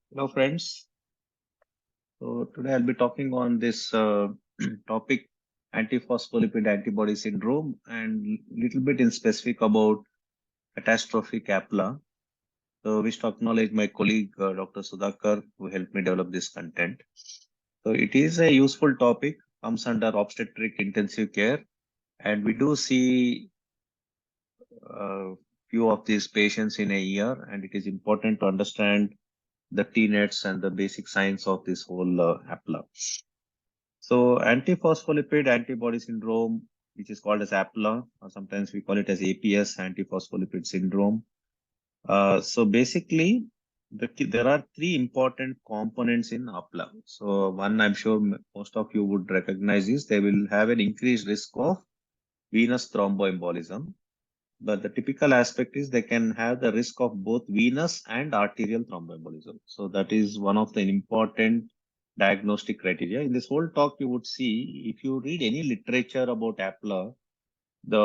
Hello, friends. So today I'll be talking on this topic, anti-phospholipid antibody syndrome, and little bit in specific about catastrophic APLA. So wish to acknowledge my colleague Dr. Sudhakar, who helped me develop this content. So it is a useful topic, comes under obstetric intensive care, and we do see few of these patients in a year, and it is important to understand the TNETs and the basic science of this whole APLA. So antiphospholipid antibody syndrome, which is called as APLA, or sometimes we call it as APS, antiphospholipid syndrome. So basically, there are three important components in APLA. So one, I'm sure most of you would recognize is they will have an increased risk of venous thromboembolism. But the typical aspect is they can have the risk of both venous and arterial thromboembolism. So that is one of the important diagnostic criteria. In this whole talk, you would see if you read any literature about APLA, the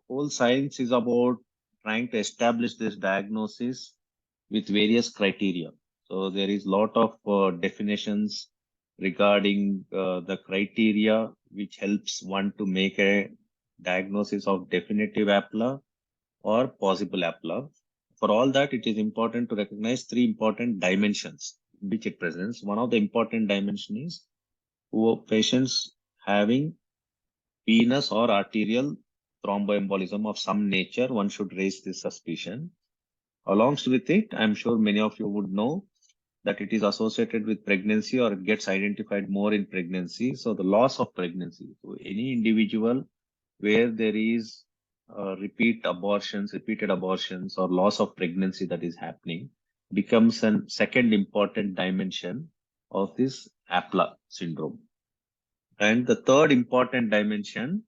whole science is about trying to establish this diagnosis with various criteria. So there is a lot of definitions regarding the criteria which helps one to make a diagnosis of definitive APLA or possible APLA. For all that, it is important to recognize three important dimensions which it presents. One of the important dimension is who patients having venous or arterial thromboembolism of some nature, one should raise this suspicion. Along with it, I'm sure many of you would know that it is associated with pregnancy or it gets identified more in pregnancy. So the loss of pregnancy. So any individual where there is repeated abortions or loss of pregnancy that is happening becomes a second important dimension of this APLA syndrome. And the third important dimension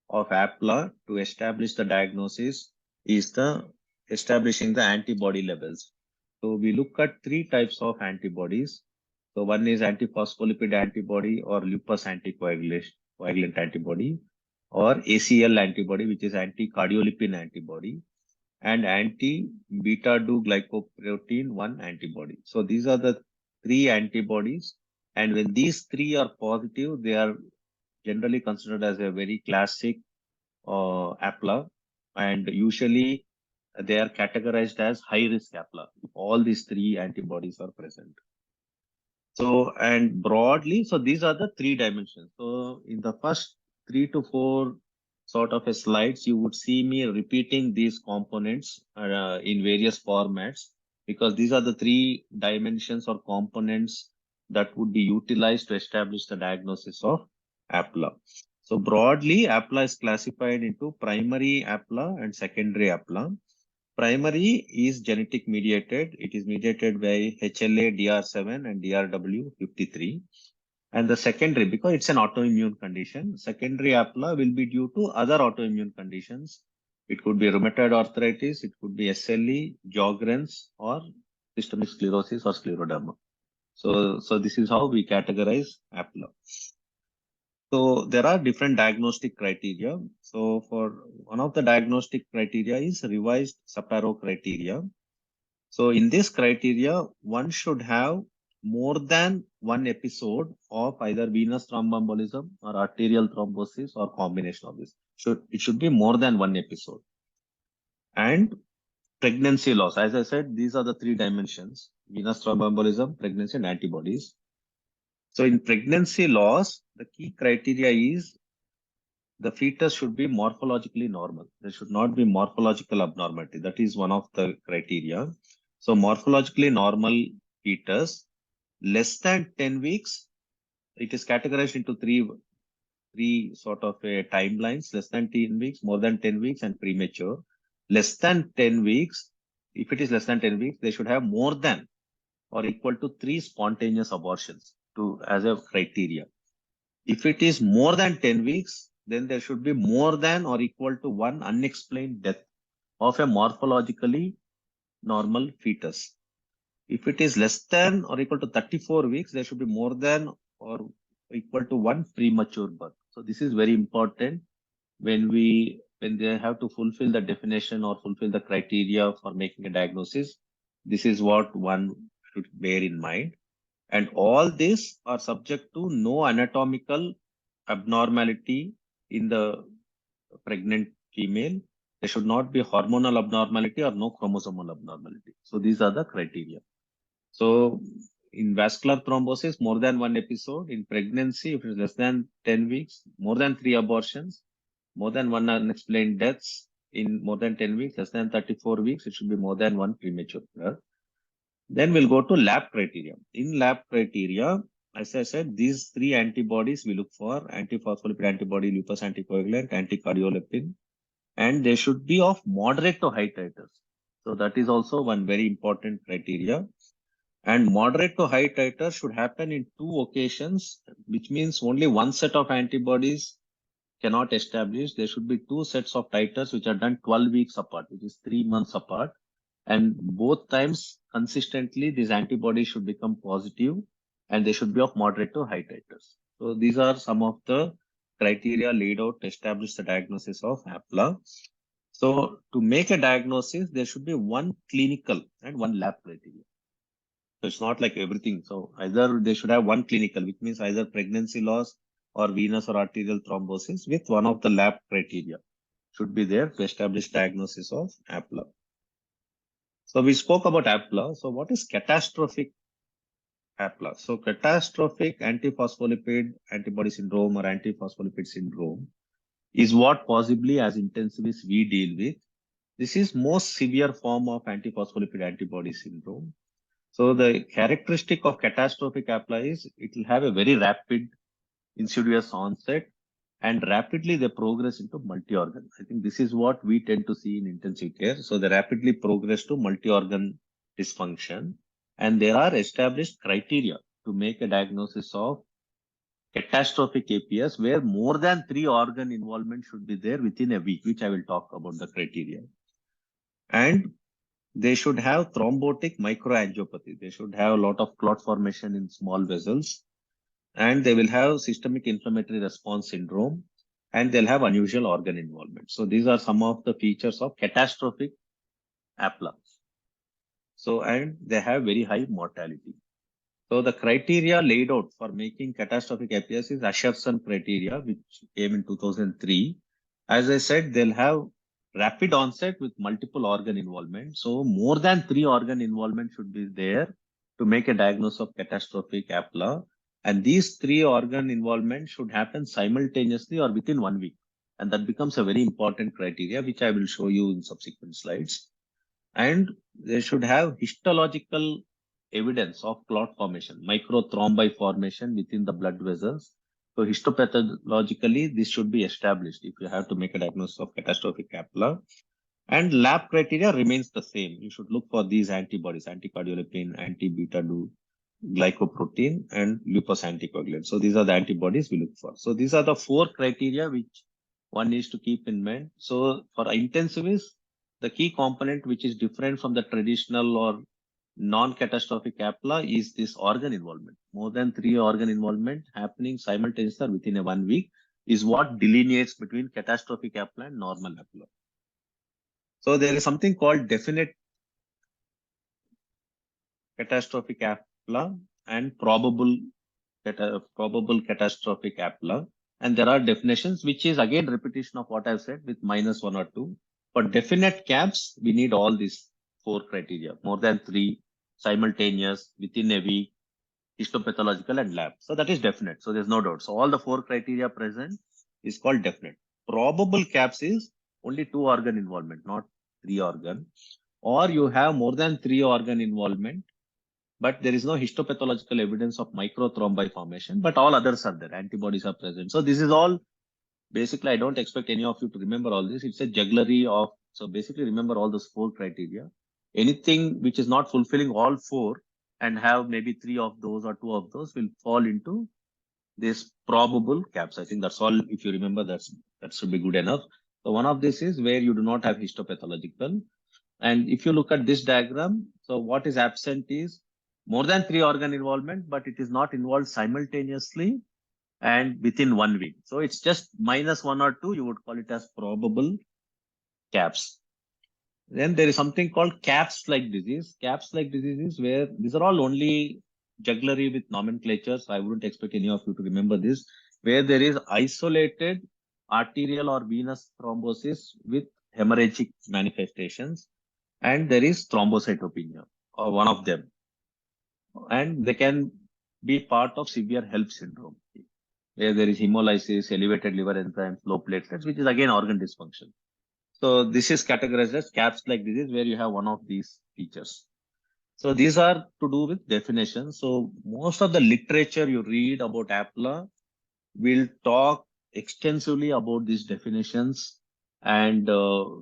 of APLA to establish the diagnosis is the establishing the antibody levels. So we look at three types of antibodies. So one is antiphospholipid antibody or lupus anticoagulant antibody or ACL antibody, which is anti-cardiolipin antibody, and anti-beta-2 glycoprotein 1 antibody. So these are the three antibodies. And when these three are positive, they are generally considered as a very classic APLA, and usually they are categorized as high risk APLA if all these three antibodies are present. So, and broadly, so these are the three dimensions. So in the first 3 to 4 sort of a slides, you would see me repeating these components in various formats because these are the three dimensions or components that would be utilized to establish the diagnosis of APLA. So broadly, APLA is classified into primary APLA and secondary APLA. Primary is genetic mediated. It is mediated by HLA, DR7 and DRW53. And the secondary, because it's an autoimmune condition, secondary APLA will be due to other autoimmune conditions. It could be rheumatoid arthritis, it could be SLE, Sjogren's, or systemic sclerosis or scleroderma. So this is how we categorize APLA. So there are different diagnostic criteria. So for one of the diagnostic criteria is revised Saparo criteria. So in this criteria, one should have more than one episode of either venous thromboembolism or arterial thrombosis or combination of this. It should be more than one episode. And pregnancy loss. As I said, these are the three dimensions: venous thromboembolism, pregnancy, and antibodies. So in pregnancy loss, the key criteria is the fetus should be morphologically normal. There should not be morphological abnormality. That is one of the criteria. So morphologically normal fetus, less than 10 weeks, it is categorized into three sort of timelines: less than 10 weeks, more than 10 weeks, and premature. Less than 10 weeks, if it is less than 10 weeks, they should have more than or equal to 3 spontaneous abortions as a criteria. If it is more than 10 weeks, then there should be more than or equal to 1 unexplained death of a morphologically normal fetus. If it is less than or equal to 34 weeks, there should be more than or equal to 1 premature birth. So this is very important when they have to fulfill the definition or fulfill the criteria for making a diagnosis. This is what one to bear in mind. And all these are subject to no anatomical abnormality in the pregnant female. There should not be hormonal abnormality or no chromosomal abnormality. So these are the criteria. So in vascular thrombosis, more than one episode. In pregnancy, if it is less than 10 weeks, more than 3 abortions, more than one unexplained deaths in more than 10 weeks, less than 34 weeks, it should be more than one premature birth. Then we'll go to lab criteria. In lab criteria, as I said, these 3 antibodies we look for: anti-phospholipid antibody, lupus anticoagulant, anti-cardiolipin, and they should be of moderate to high titers. So that is also one very important criteria. And moderate to high titers should happen in 2 occasions, which means only one set of antibodies cannot establish. There should be 2 sets of titers which are done 12 weeks apart, which is 3 months apart. And both times consistently, these antibodies should become positive and they should be of moderate to high titers. So these are some of the criteria laid out to establish the diagnosis of APLA. So to make a diagnosis, there should be one clinical and one lab criteria. So it's not like everything. So either they should have one clinical, which means either pregnancy loss or venous or arterial thrombosis with one of the lab criteria should be there to establish diagnosis of APLA. So we spoke about APLA. So what is catastrophic APLA? So catastrophic antiphospholipid antibody syndrome or antiphospholipid syndrome is what possibly as intensivists we deal with. This is most severe form of antiphospholipid antibody syndrome. So the characteristic of catastrophic APLA is it will have a very rapid insidious onset and rapidly they progress into multi-organ. I think this is what we tend to see in intensive care. So they rapidly progress to multi-organ dysfunction, and there are established criteria to make a diagnosis of catastrophic APS where more than 3 organ involvement should be there within a week, which I will talk about the criteria. And they should have thrombotic microangiopathy. They should have a lot of clot formation in small vessels, and they will have systemic inflammatory response syndrome, and they'll have unusual organ involvement. So these are some of the features of catastrophic APLA. So, and they have very high mortality. So the criteria laid out for making catastrophic APS is Asherson criteria, which came in 2003. As I said, they'll have rapid onset with multiple organ involvement. So more than 3 organ involvement should be there to make a diagnosis of catastrophic APLA. And these 3 organ involvement should happen simultaneously or within 1 week. And that becomes a very important criteria, which I will show you in subsequent slides. And they should have histological evidence of clot formation, microthrombi formation within the blood vessels. So histopathologically, this should be established if you have to make a diagnosis of catastrophic APLA. And lab criteria remains the same. You should look for these antibodies: anti-cardiolipin, anti-beta-2 glycoprotein, and lupus anticoagulant. So these are the antibodies we look for. So these are the 4 criteria which one needs to keep in mind. So for intensivists, the key component which is different from the traditional or non-catastrophic APLA is this organ involvement. More than 3 organ involvement happening simultaneously or within a 1 week is what delineates between catastrophic APLA and normal APLA. So there is something called definite catastrophic APLA and probable catastrophic APLA. And there are definitions, which is again repetition of what I've said with -1 or 2. For definite CAPS, we need all these 4 criteria: more than 3, simultaneous, within a week, histopathological, and lab. So that is definite. So there's no doubt. So all the 4 criteria present is called definite. Probable CAPS is only 2 organ involvement, not 3 organ. Or you have more than 3 organ involvement, but there is no histopathological evidence of microthrombi formation, but all others are there. Antibodies are present. So this is all, basically, I don't expect any of you to remember all this. It's a jugglery of, so basically remember all those 4 criteria. Anything which is not fulfilling all 4 and have maybe 3 of those or 2 of those will fall into this probable CAPS. I think that's all. If you remember, that should be good enough. So one of this is where you do not have histopathological. And if you look at this diagram, so what is absent is more than 3 organ involvement, but it is not involved simultaneously and within 1 week. So it's just -1 or 2, you would call it as probable CAPS. Then there is something called CAPS-like disease. CAPS-like disease is where these are all only jugglery with nomenclatures. I wouldn't expect any of you to remember this, where there is isolated arterial or venous thrombosis with hemorrhagic manifestations, and there is thrombocytopenia, or one of them. And they can be part of severe HELP syndrome, where there is hemolysis, elevated liver enzymes, low platelets, which is again organ dysfunction. So this is categorized as CAPS-like disease, where you have one of these features. So these are to do with definitions. So most of the literature you read about APLA will talk extensively about these definitions and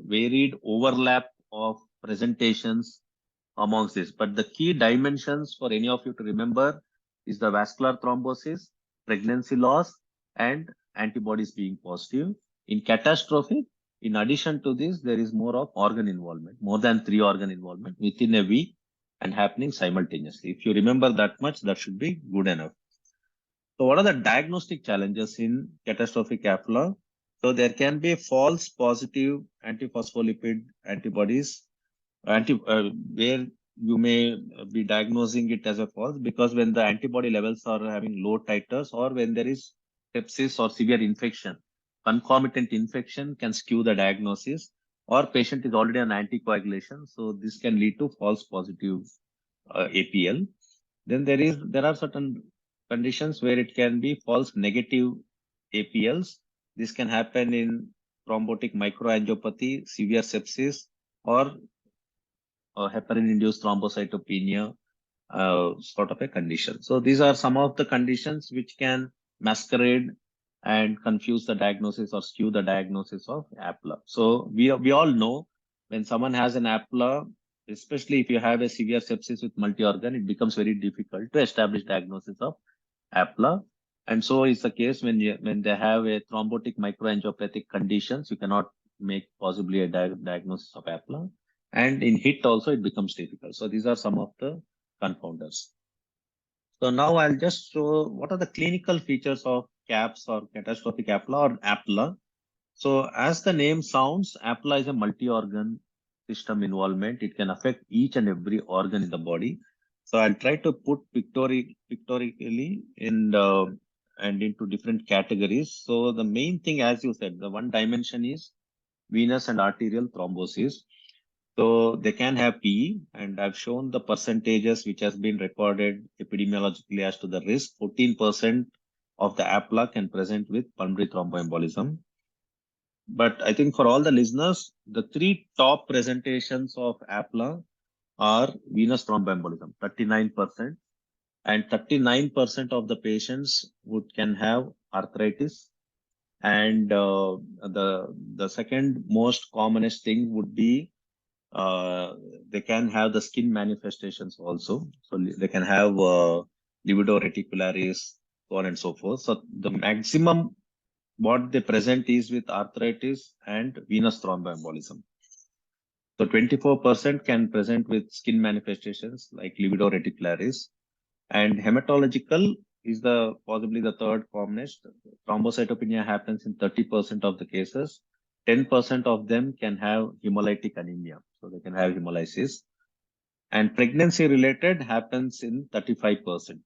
varied overlap of presentations amongst this. But the key dimensions for any of you to remember is the vascular thrombosis, pregnancy loss, and antibodies being positive. In catastrophic, in addition to this, there is more of organ involvement, more than 3 organ involvement within a week and happening simultaneously. If you remember that much, that should be good enough. So what are the diagnostic challenges in catastrophic APLA? So there can be false positive antiphospholipid antibodies, where you may be diagnosing it as a false, because when the antibody levels are having low titers, or when there is sepsis or severe infection, concomitant infection can skew the diagnosis, or patient is already on anticoagulation. So this can lead to false positive APL. Then there are certain conditions where it can be false negative APLs. This can happen in thrombotic microangiopathy, severe sepsis, or heparin-induced thrombocytopenia sort of a condition. So these are some of the conditions which can masquerade and confuse the diagnosis or skew the diagnosis of APLA. So we all know when someone has an APLA, especially if you have a severe sepsis with multi-organ, it becomes very difficult to establish diagnosis of APLA. And so is the case when they have a thrombotic microangiopathic conditions, you cannot make possibly a diagnosis of APLA. And in HIT also, it becomes difficult. So these are some of the confounders. So now I'll just show what are the clinical features of CAPS or catastrophic APLA or APLA. So as the name sounds, APLA is a multi-organ system involvement. It can affect each and every organ in the body. So I'll try to put pictorially in and into different categories. So the main thing, as you said, the one dimension is venous and arterial thrombosis. So they can have PE, and I've shown the percentages which has been recorded epidemiologically as to the risk. 14% of the APLA can present with pulmonary thromboembolism. But I think for all the listeners, the 3 top presentations of APLA are venous thromboembolism, 39%, and 39% of the patients can have arthritis. And the second most commonest thing would be they can have the skin manifestations also. So they can have livedo reticularis, so on and so forth. So the maximum what they present is with arthritis and venous thromboembolism. So 24% can present with skin manifestations like livedo reticularis, and hematological is the possibly the third commonest. Thrombocytopenia happens in 30% of the cases. 10% of them can have hemolytic anemia, so they can have hemolysis. And pregnancy related happens in 35%.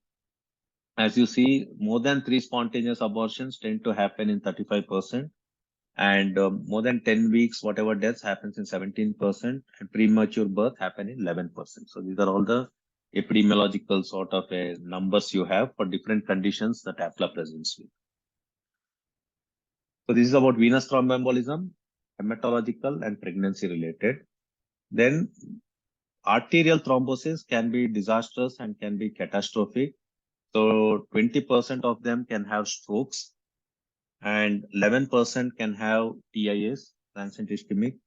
As you see, more than 3 spontaneous abortions tend to happen in 35%, and more than 10 weeks, whatever deaths happens in 17%, and premature birth happen in 11%. So these are all the epidemiological sort of numbers you have for different conditions that APLA presents with. So this is about venous thromboembolism, hematological and pregnancy related. Then arterial thrombosis can be disastrous and can be catastrophic. So 20% of them can have strokes, and 11% can have TIAs, transient ischemic.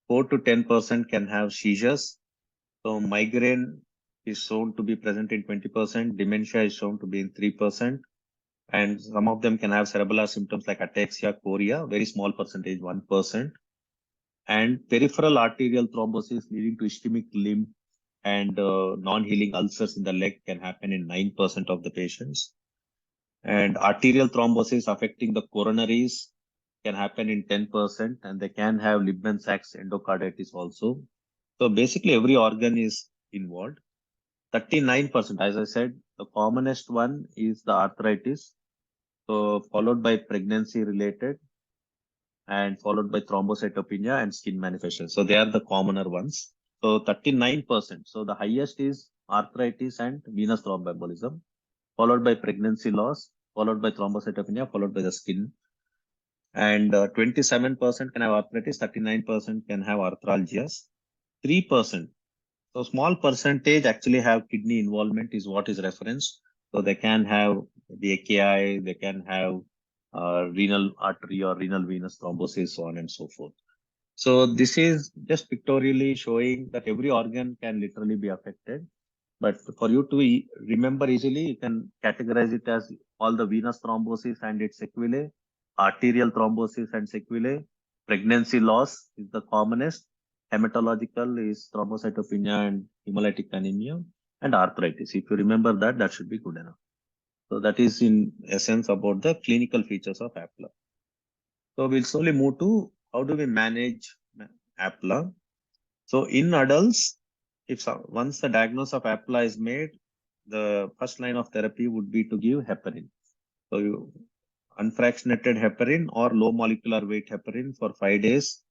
4 to 10% can have seizures. So migraine is shown to be present in 20%, dementia is shown to be in 3%, and some of them can have cerebellar symptoms like ataxia, chorea, very small percentage, 1%. And peripheral arterial thrombosis leading to ischemic limb and non-healing ulcers in the leg can happen in 9% of the patients. And arterial thrombosis affecting the coronaries can happen in 10%, and they can have Liebman-Sachs endocarditis also. So basically every organ is involved. 39%, as I said, the commonest one is the arthritis. So followed by pregnancy related and followed by thrombocytopenia and skin manifestation. So they are the commoner ones. So 39%. So the highest is arthritis and venous thromboembolism, followed by pregnancy loss, followed by thrombocytopenia, followed by the skin. And 27% can have arthritis, 39% can have arthralgias, 3%. So small percentage actually have kidney involvement is what is referenced. So they can have the AKI, they can have renal artery or renal venous thrombosis, so on and so forth. So this is just pictorially showing that every organ can literally be affected. But for you to remember easily, you can categorize it as all the venous thrombosis and its sequelae, arterial thrombosis and sequelae, pregnancy loss is the commonest, hematological is thrombocytopenia and hemolytic anemia, and arthritis. If you remember that, that should be good enough. So that is in essence about the clinical features of APLA. So we'll slowly move to how do we manage APLA. So in adults, once the diagnosis of APLA is made, the first line of therapy would be to give heparin. So unfractionated heparin or low molecular weight heparin for 5 days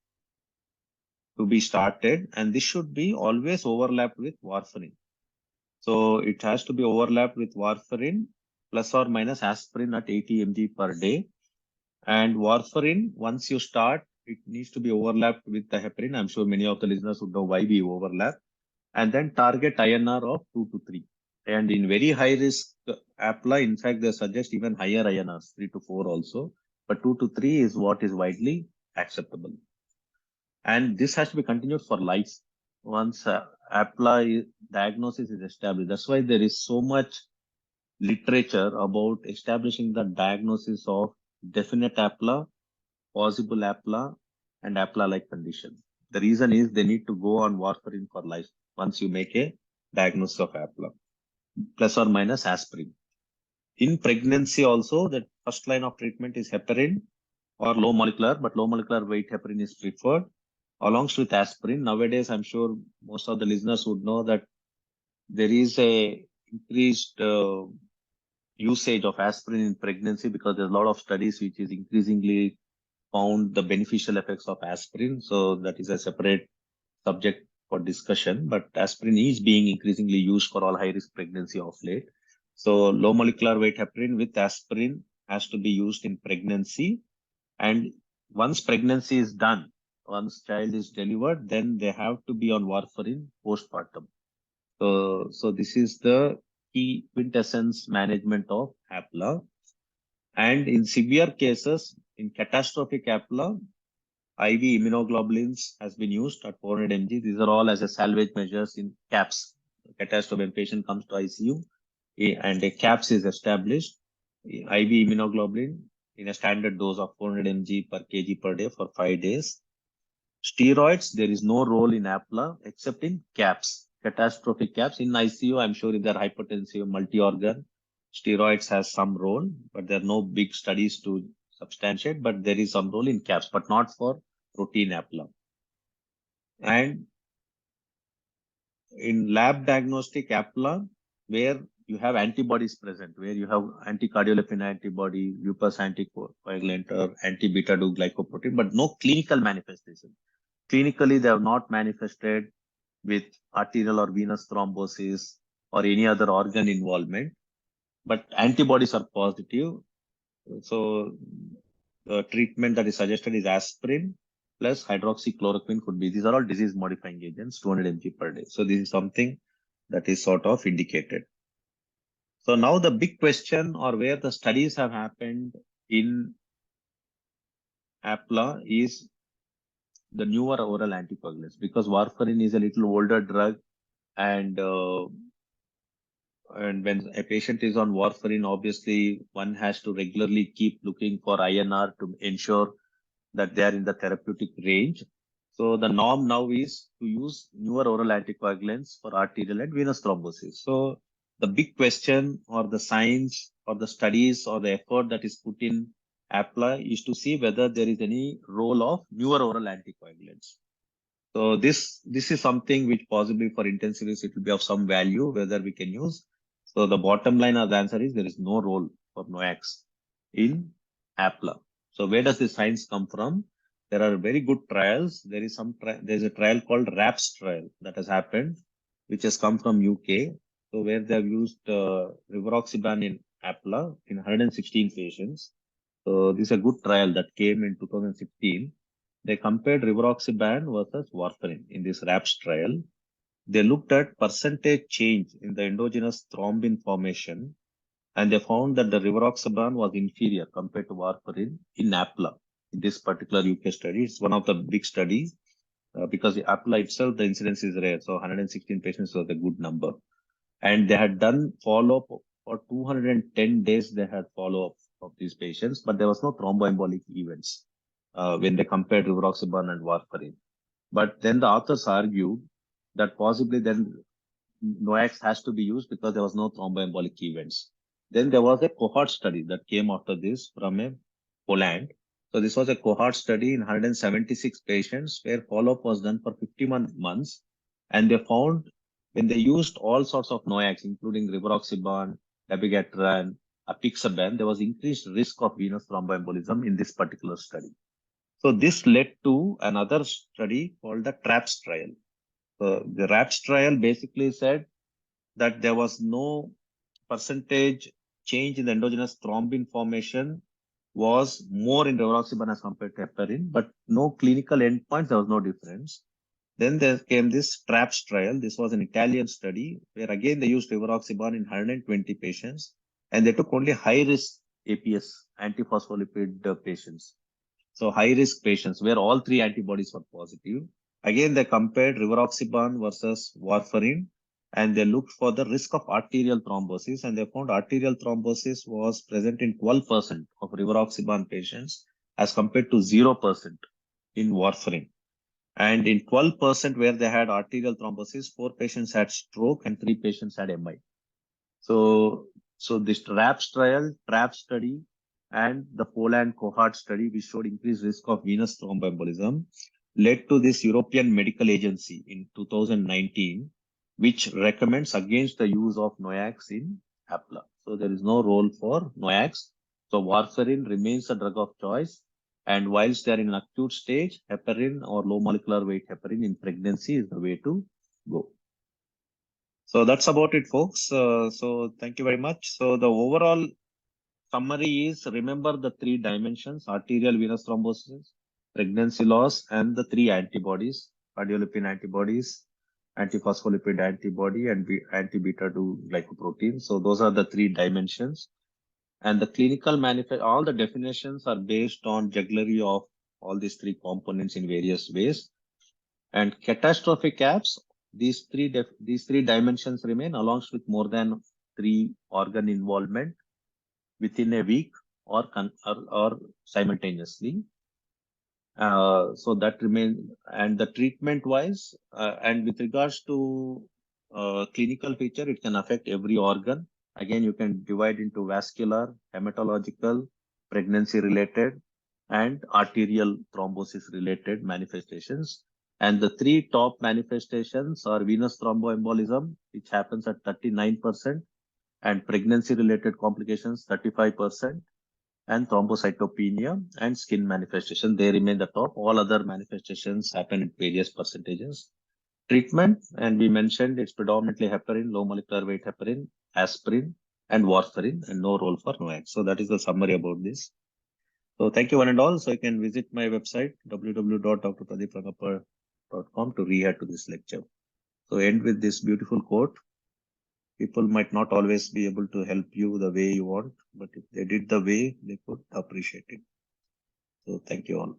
to be started, and this should be always overlapped with warfarin. So it has to be overlapped with warfarin plus or minus aspirin at 80 mg per day. And warfarin, once you start, it needs to be overlapped with the heparin. I'm sure many of the listeners would know why we overlap. And then target INR of 2 to 3. And in very high risk APLA, in fact, they suggest even higher INRs, 3 to 4 also. But 2 to 3 is what is widely acceptable. And this has to be continued for life once APLA diagnosis is established. That's why there is so much literature about establishing the diagnosis of definite APLA, possible APLA, and APLA-like condition. The reason is they need to go on warfarin for life once you make a diagnosis of APLA, plus or minus aspirin. In pregnancy also, the first line of treatment is heparin or low molecular, but low molecular weight heparin is preferred, along with aspirin. Nowadays, I'm sure most of the listeners would know that there is a increased usage of aspirin in pregnancy because there's a lot of studies which is increasingly found the beneficial effects of aspirin. So that is a separate subject for discussion, but aspirin is being increasingly used for all high-risk pregnancy of late. So low molecular weight heparin with aspirin has to be used in pregnancy. And once pregnancy is done, once child is delivered, then they have to be on warfarin postpartum. So this is the key quintessence management of APLA. And in severe cases, in catastrophic APLA, IV immunoglobulins has been used at 400 mg. These are all as a salvage measures in CAPS. Catastrophe when patient comes to ICU and a CAPS is established. IV immunoglobulin in a standard dose of 400 mg per kg per day for 5 days. Steroids, there is no role in APLA except in CAPS, catastrophic CAPS. In ICU, I'm sure if they're hypertensive, multi-organ, steroids has some role, but there are no big studies to substantiate, but there is some role in CAPS, but not for routine APLA. And in lab diagnostic APLA, where you have antibodies present, where you have anti-cardiolipin antibody, lupus anticoagulant, or anti-beta-2 glycoprotein, but no clinical manifestation. Clinically, they have not manifested with arterial or venous thrombosis or any other organ involvement, but antibodies are positive. So the treatment that is suggested is aspirin plus hydroxychloroquine could be. These are all disease modifying agents, 200 mg per day. So this is something that is sort of indicated. So now the big question, or where the studies have happened in APLA, is the newer oral anticoagulants, because warfarin is a little older drug, and when a patient is on warfarin, obviously one has to regularly keep looking for INR to ensure that they are in the therapeutic range. So the norm now is to use newer oral anticoagulants for arterial and venous thrombosis. So the big question, or the science or the studies or the effort that is put in APLA is to see whether there is any role of newer oral anticoagulants. So this is something which possibly for intensivists it will be of some value whether we can use. So the bottom line of the answer is there is no role for NOACs in APLA. So where does the science come from? There are very good trials. There is a trial called RAPS trial that has happened, which has come from UK. So where they have used rivaroxaban in APLA in 116 patients. So this is a good trial that came in 2016. They compared rivaroxaban versus warfarin in this RAPS trial. They looked at percentage change in the endogenous thrombin formation, and they found that the rivaroxaban was inferior compared to warfarin in APLA. In this particular UK study, it's one of the big studies because the APLA itself, the incidence is rare. So 116 patients was a good number. And they had done follow-up for 210 days. They had follow-up of these patients, but there was no thromboembolic events when they compared rivaroxaban and warfarin. But then the authors argued that possibly then NOACs has to be used because there was no thromboembolic events. Then there was a cohort study that came after this from Poland. So this was a cohort study in 176 patients where follow-up was done for 51 months. And they found when they used all sorts of NOACs, including rivaroxaban, dabigatran, apixaban, there was increased risk of venous thromboembolism in this particular study. So this led to another study called the TRAPS trial. So the RAPS trial basically said that there was no percentage change in the endogenous thrombin formation was more in rivaroxaban as compared to heparin, but no clinical endpoints, there was no difference. Then there came this TRAPS trial. This was an Italian study where again they used rivaroxaban in 120 patients and they took only high-risk APS, antiphospholipid patients. So high-risk patients where all three antibodies were positive. Again, they compared rivaroxaban versus warfarin and they looked for the risk of arterial thrombosis and they found arterial thrombosis was present in 12% of rivaroxaban patients as compared to 0% in warfarin. And in 12% where they had arterial thrombosis, 4 patients had stroke and 3 patients had MI. So this RAPS trial, TRAP study, and the Poland cohort study, which showed increased risk of venous thromboembolism, led to this European Medical Agency in 2019, which recommends against the use of NOACs in APLA. So there is no role for NOACs. So warfarin remains a drug of choice. And whilst they are in an acute stage, heparin or low molecular weight heparin in pregnancy is the way to go. So that's about it, folks. So thank you very much. So the overall summary is remember the 3 dimensions: arterial venous thrombosis, pregnancy loss, and the 3 antibodies: cardiolipin antibodies, antiphospholipid antibody, and anti-beta-2 glycoprotein. So those are the 3 dimensions. And the clinical manifest, all the definitions are based on jugglery of all these 3 components in various ways. And catastrophic apps, these three dimensions remain along with more than 3 organ involvement within a week or simultaneously. So that remains. And the treatment wise and with regards to clinical feature, it can affect every organ. Again, you can divide into vascular, hematological, pregnancy related, and arterial thrombosis related manifestations. And the 3 top manifestations are venous thromboembolism, which happens at 39%, and pregnancy related complications 35%, and thrombocytopenia and skin manifestation. They remain the top. All other manifestations happen in various percentages. Treatment, and we mentioned it's predominantly heparin, low molecular weight heparin, aspirin, and warfarin, and no role for NOACs. So that is the summary about this. So thank you one and all. So you can visit my website www.drpradeeprangappa.com to read to this lecture. So end with this beautiful quote. People might not always be able to help you the way you want, but if they did the way, they could appreciate it. So thank you all.